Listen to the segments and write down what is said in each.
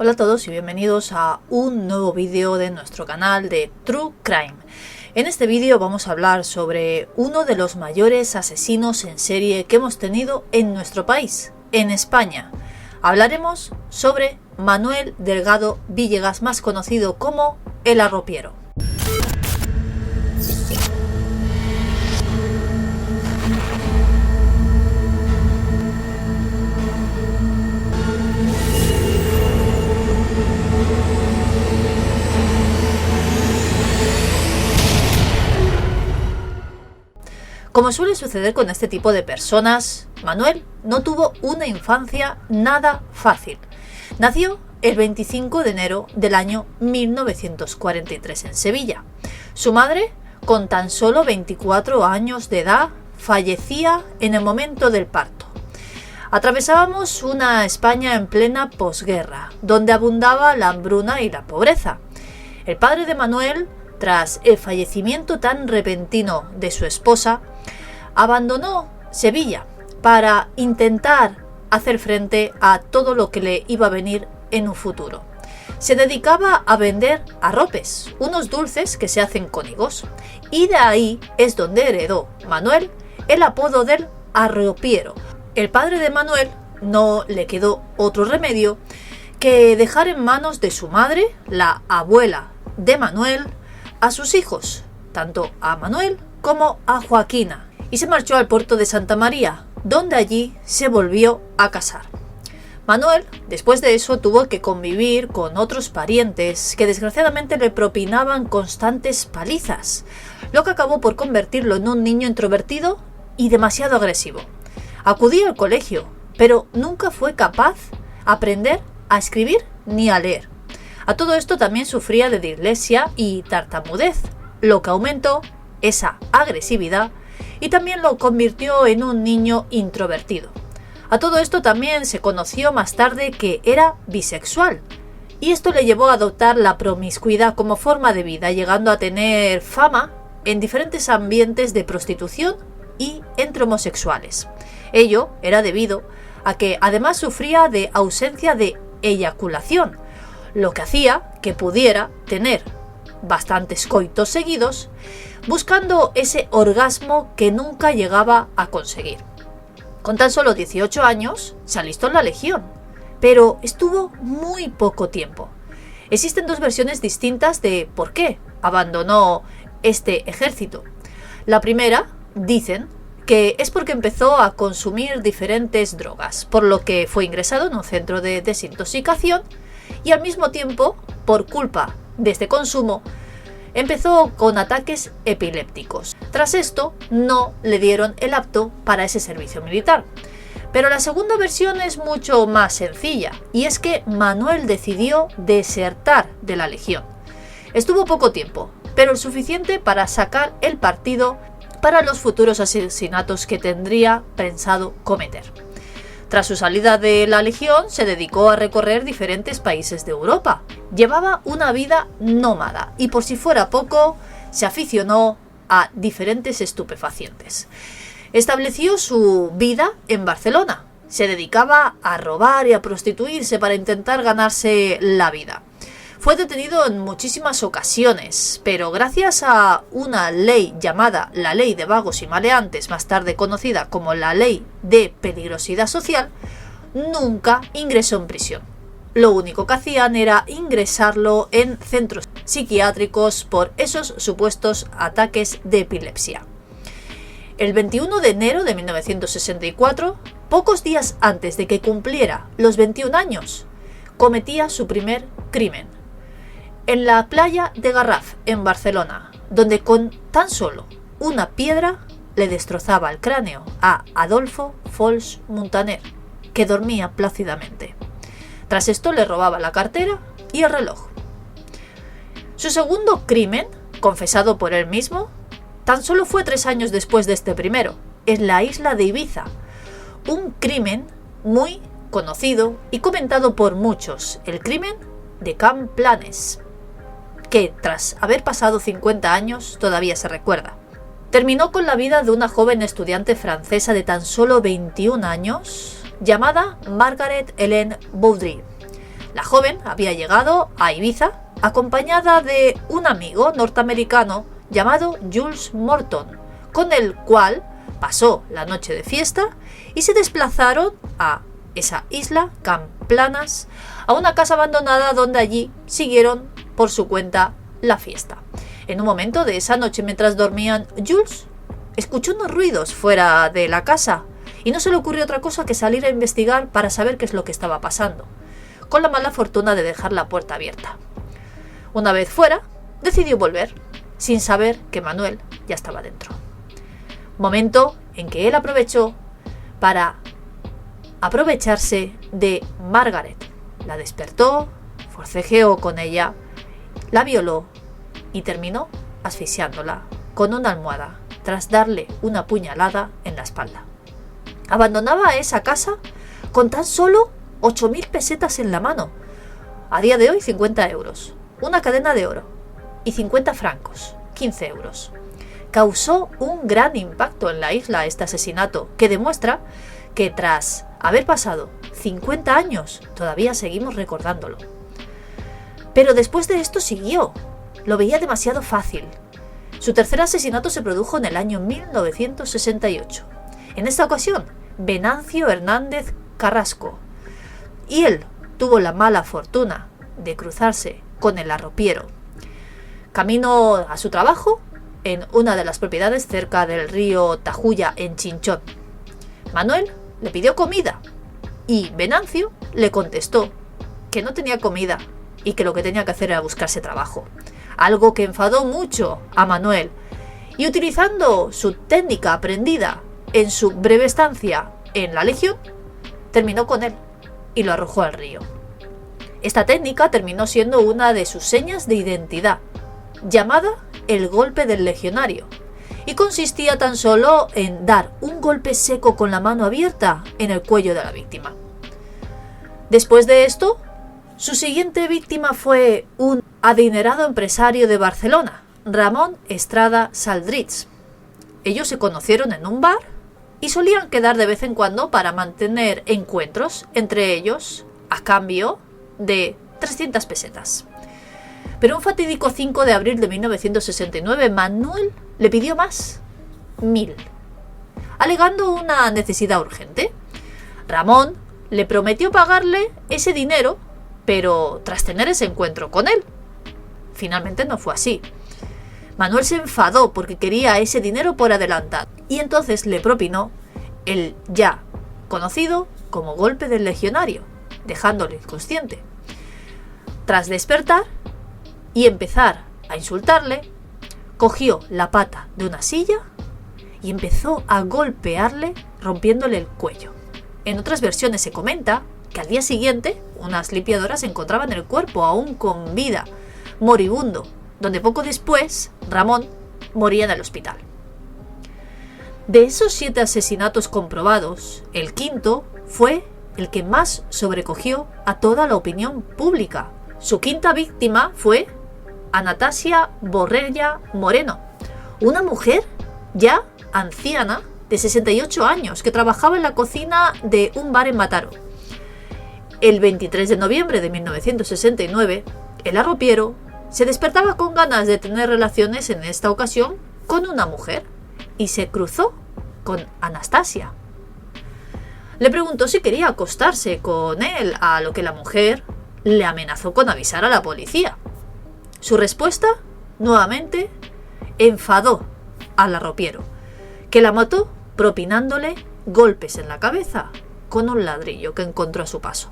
Hola a todos y bienvenidos a un nuevo vídeo de nuestro canal de True Crime. En este vídeo vamos a hablar sobre uno de los mayores asesinos en serie que hemos tenido en nuestro país, en España. Hablaremos sobre Manuel Delgado Villegas, más conocido como El Arropiero. Como suele suceder con este tipo de personas, Manuel no tuvo una infancia nada fácil. Nació el 25 de enero del año 1943 en Sevilla. Su madre, con tan solo 24 años de edad, fallecía en el momento del parto. Atravesábamos una España en plena posguerra, donde abundaba la hambruna y la pobreza. El padre de Manuel, tras el fallecimiento tan repentino de su esposa, abandonó Sevilla para intentar hacer frente a todo lo que le iba a venir en un futuro. Se dedicaba a vender arropes, unos dulces que se hacen con higos, y de ahí es donde heredó Manuel el apodo del Arropiero. El padre de Manuel no le quedó otro remedio que dejar en manos de su madre, la abuela de Manuel, a sus hijos, tanto a Manuel como a Joaquina, y se marchó al puerto de Santa María, donde allí se volvió a casar. Manuel, después de eso, tuvo que convivir con otros parientes que desgraciadamente le propinaban constantes palizas, lo que acabó por convertirlo en un niño introvertido y demasiado agresivo. Acudía al colegio, pero nunca fue capaz de aprender a escribir ni a leer. A todo esto también sufría de dislexia y tartamudez, lo que aumentó esa agresividad y también lo convirtió en un niño introvertido. A todo esto también se conoció más tarde que era bisexual, y esto le llevó a adoptar la promiscuidad como forma de vida, llegando a tener fama en diferentes ambientes de prostitución y entre homosexuales. Ello era debido a que además sufría de ausencia de eyaculación, lo que hacía que pudiera tener bastantes coitos seguidos, buscando ese orgasmo que nunca llegaba a conseguir. Con tan solo 18 años se alistó en la Legión, pero estuvo muy poco tiempo. Existen dos versiones distintas de por qué abandonó este ejército. La primera, dicen que es porque empezó a consumir diferentes drogas, por lo que fue ingresado en un centro de desintoxicación y al mismo tiempo, por culpa de este consumo, empezó con ataques epilépticos. Tras esto, no le dieron el apto para ese servicio militar. Pero la segunda versión es mucho más sencilla, y es que Manuel decidió desertar de la Legión. Estuvo poco tiempo, pero el suficiente para sacar el partido para los futuros asesinatos que tendría pensado cometer. Tras su salida de la Legión, se dedicó a recorrer diferentes países de Europa. Llevaba una vida nómada y, por si fuera poco, se aficionó a diferentes estupefacientes. Estableció su vida en Barcelona. Se dedicaba a robar y a prostituirse para intentar ganarse la vida. Fue detenido en muchísimas ocasiones, pero gracias a una ley llamada la Ley de Vagos y Maleantes, más tarde conocida como la Ley de Peligrosidad Social, nunca ingresó en prisión. Lo único que hacían era ingresarlo en centros psiquiátricos por esos supuestos ataques de epilepsia. El 21 de enero de 1964, pocos días antes de que cumpliera los 21 años, cometía su primer crimen. En la playa de Garraf, en Barcelona, donde con tan solo una piedra le destrozaba el cráneo a Adolfo Fols Muntaner, que dormía plácidamente. Tras esto le robaba la cartera y el reloj. Su segundo crimen, confesado por él mismo, tan solo fue 3 años después de este primero, en la isla de Ibiza. Un crimen muy conocido y comentado por muchos, el crimen de Can Planes, que tras haber pasado 50 años todavía se recuerda. Terminó con la vida de una joven estudiante francesa de tan solo 21 años, llamada Margaret Hélène Baudry. La joven había llegado a Ibiza acompañada de un amigo norteamericano llamado Jules Morton, con el cual pasó la noche de fiesta y se desplazaron a esa isla, Camp Planas, a una casa abandonada donde allí siguieron por su cuenta la fiesta. En un momento de esa noche, mientras dormían, Jules escuchó unos ruidos fuera de la casa y no se le ocurrió otra cosa que salir a investigar para saber qué es lo que estaba pasando, con la mala fortuna de dejar la puerta abierta. Una vez fuera, decidió volver, sin saber que Manuel ya estaba dentro. Momento en que él aprovechó para aprovecharse de Margaret. La despertó, forcejeó con ella, la violó y terminó asfixiándola con una almohada tras darle una puñalada en la espalda. Abandonaba esa casa con tan solo 8.000 pesetas en la mano. A día de hoy 50 euros. Una cadena de oro y 50 francos, 15 euros. Causó un gran impacto en la isla este asesinato, que demuestra que tras haber pasado 50 años todavía seguimos recordándolo. Pero después de esto siguió. Lo veía demasiado fácil. Su tercer asesinato se produjo en el año 1968. En esta ocasión, Venancio Hernández Carrasco. Y él tuvo la mala fortuna de cruzarse con el arropiero. Camino a su trabajo en una de las propiedades cerca del río Tajuya en Chinchón. Manuel le pidió comida y Venancio le contestó que no tenía comida y que lo que tenía que hacer era buscarse trabajo. Algo que enfadó mucho a Manuel, y utilizando su técnica aprendida en su breve estancia en la Legión, terminó con él y lo arrojó al río. Esta técnica terminó siendo una de sus señas de identidad, llamada el golpe del legionario, y consistía tan solo en dar un golpe seco con la mano abierta en el cuello de la víctima. Después de esto, su siguiente víctima fue un adinerado empresario de Barcelona, Ramón Estrada Saldrich. Ellos se conocieron en un bar y solían quedar de vez en cuando para mantener encuentros entre ellos a cambio de 300 pesetas. Pero un fatídico 5 de abril de 1969, Manuel le pidió más, 1.000, alegando una necesidad urgente. Ramón le prometió pagarle ese dinero, pero tras tener ese encuentro con él. Finalmente no fue así. Manuel se enfadó porque quería ese dinero por adelantado y entonces le propinó el ya conocido como golpe del legionario, dejándole inconsciente. Tras despertar y empezar a insultarle, cogió la pata de una silla y empezó a golpearle, rompiéndole el cuello. En otras versiones se comenta que al día siguiente unas limpiadoras encontraban el cuerpo aún con vida, moribundo, donde poco después Ramón moría en el hospital. De esos 7 asesinatos comprobados, el quinto fue el que más sobrecogió a toda la opinión pública. Su quinta víctima fue Anastasia Borrella Moreno, una mujer ya anciana de 68 años que trabajaba en la cocina de un bar en Mataró. El 23 de noviembre de 1969, el arropiero se despertaba con ganas de tener relaciones, en esta ocasión con una mujer, y se cruzó con Anastasia. Le preguntó si quería acostarse con él, a lo que la mujer le amenazó con avisar a la policía. Su respuesta, nuevamente, enfadó al arropiero, que la mató propinándole golpes en la cabeza con un ladrillo que encontró a su paso.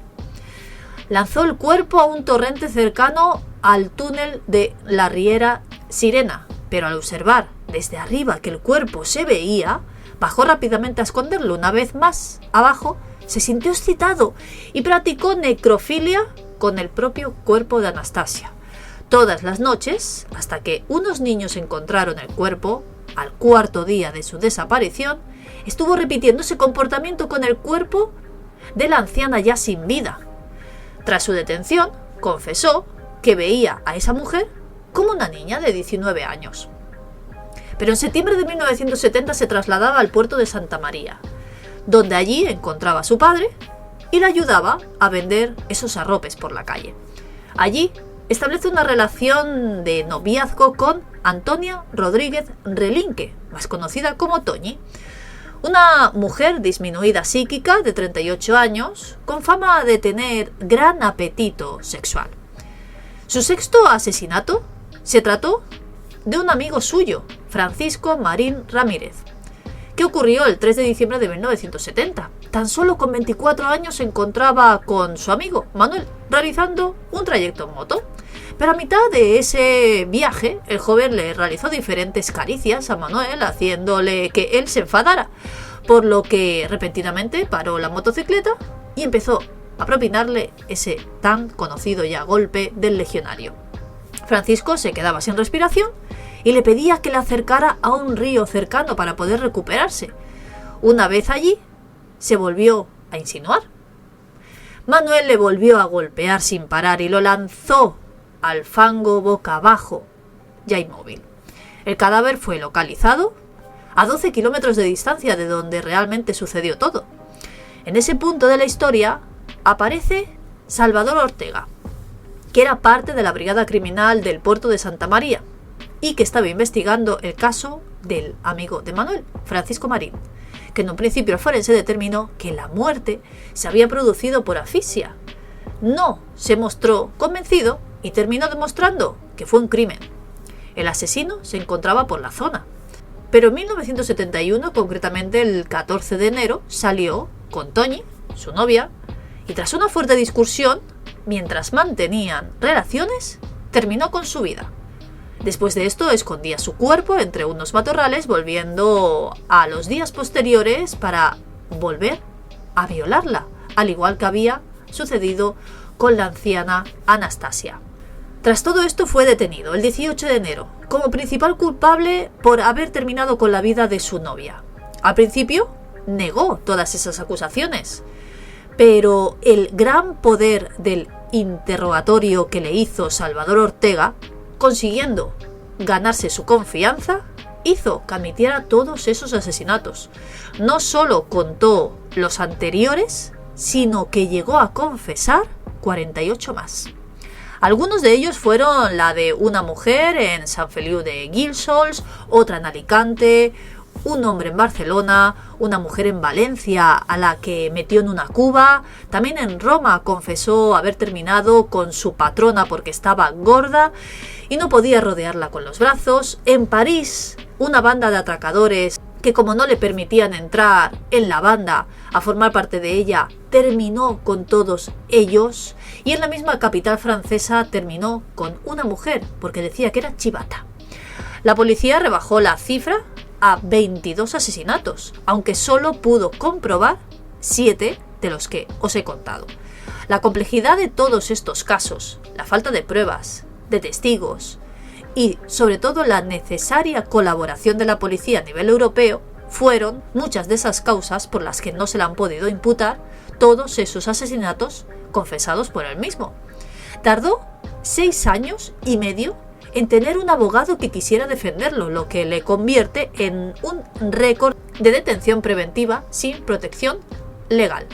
Lanzó el cuerpo a un torrente cercano al túnel de la Riera Sirena, pero al observar desde arriba que el cuerpo se veía, bajó rápidamente a esconderlo. Una vez más abajo, se sintió excitado y practicó necrofilia con el propio cuerpo de Anastasia. Todas las noches, hasta que unos niños encontraron el cuerpo, al cuarto día de su desaparición, estuvo repitiendo ese comportamiento con el cuerpo de la anciana ya sin vida. Tras su detención, confesó que veía a esa mujer como una niña de 19 años. Pero en septiembre de 1970 se trasladaba al puerto de Santa María, donde allí encontraba a su padre y le ayudaba a vender esos arropes por la calle. Allí establece una relación de noviazgo con Antonia Rodríguez Relinque, más conocida como Toñi, una mujer disminuida psíquica de 38 años, con fama de tener gran apetito sexual. Su sexto asesinato se trató de un amigo suyo, Francisco Marín Ramírez, que ocurrió el 3 de diciembre de 1970. Tan solo con 24 años se encontraba con su amigo Manuel realizando un trayecto en moto. Pero a mitad de ese viaje, el joven le realizó diferentes caricias a Manuel, haciéndole que él se enfadara, por lo que repentinamente paró la motocicleta y empezó a propinarle ese tan conocido ya golpe del legionario. Francisco se quedaba sin respiración y le pedía que le acercara a un río cercano para poder recuperarse. Una vez allí, se volvió a insinuar. Manuel le volvió a golpear sin parar y lo lanzó al fango boca abajo, ya inmóvil. El cadáver fue localizado a 12 kilómetros de distancia de donde realmente sucedió todo. En ese punto de la historia aparece Salvador Ortega, que era parte de la brigada criminal del puerto de Santa María y que estaba investigando el caso del amigo de Manuel, Francisco Marín, que en un principio el forense determinó que la muerte se había producido por asfixia. No se mostró convencido y terminó demostrando que fue un crimen. El asesino se encontraba por la zona. Pero en 1971, concretamente el 14 de enero, salió con Toñi, su novia, y tras una fuerte discusión, mientras mantenían relaciones, terminó con su vida. Después de esto, escondía su cuerpo entre unos matorrales, volviendo a los días posteriores para volver a violarla, al igual que había sucedido con la anciana Anastasia. Tras todo esto fue detenido el 18 de enero como principal culpable por haber terminado con la vida de su novia. Al principio negó todas esas acusaciones, pero el gran poder del interrogatorio que le hizo Salvador Ortega, consiguiendo ganarse su confianza, hizo que admitiera todos esos asesinatos. No solo contó los anteriores, sino que llegó a confesar 48 más. Algunos de ellos fueron la de una mujer en Sant Feliu de Guíxols, otra en Alicante, un hombre en Barcelona, una mujer en Valencia a la que metió en una cuba. También en Roma confesó haber terminado con su patrona porque estaba gorda y no podía rodearla con los brazos. En París, una banda de atracadores que, como no le permitían entrar en la banda a formar parte de ella, terminó con todos ellos. Y en la misma capital francesa terminó con una mujer porque decía que era chivata. La policía rebajó la cifra a 22 asesinatos, aunque solo pudo comprobar 7 de los que os he contado. La complejidad de todos estos casos, la falta de pruebas, de testigos y sobre todo la necesaria colaboración de la policía a nivel europeo fueron muchas de esas causas por las que no se le han podido imputar todos esos asesinatos confesados por él mismo. Tardó 6 años y medio en tener un abogado que quisiera defenderlo, lo que le convierte en un récord de detención preventiva sin protección legal.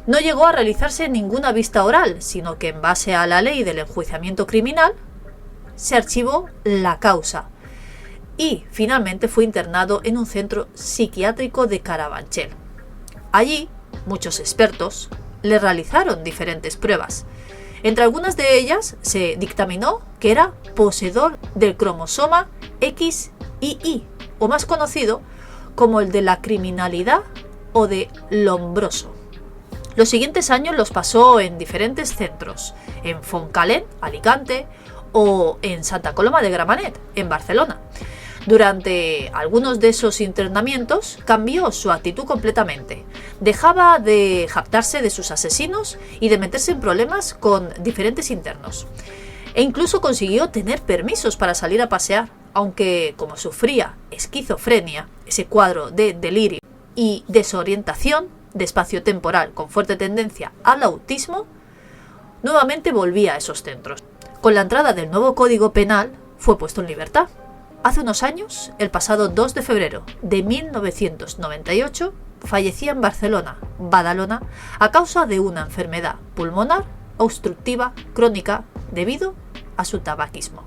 No llegó a realizarse ninguna vista oral, sino que en base a la ley del enjuiciamiento criminal se archivó la causa y finalmente fue internado en un centro psiquiátrico de Carabanchel. Allí, muchos expertos le realizaron diferentes pruebas. Entre algunas de ellas se dictaminó que era poseedor del cromosoma XYY, o más conocido como el de la criminalidad o de Lombroso. Los siguientes años los pasó en diferentes centros, en Fontcalent, Alicante, o en Santa Coloma de Gramenet, en Barcelona. Durante algunos de esos internamientos cambió su actitud completamente. Dejaba de jactarse de sus asesinos y de meterse en problemas con diferentes internos. E incluso consiguió tener permisos para salir a pasear, aunque como sufría esquizofrenia, ese cuadro de delirio y desorientación de espacio temporal con fuerte tendencia al autismo, nuevamente volvía a esos centros. Con la entrada del nuevo Código Penal fue puesto en libertad. Hace unos años, el pasado 2 de febrero de 1998, fallecía en Barcelona, Badalona, a causa de una enfermedad pulmonar obstructiva crónica debido a su tabaquismo.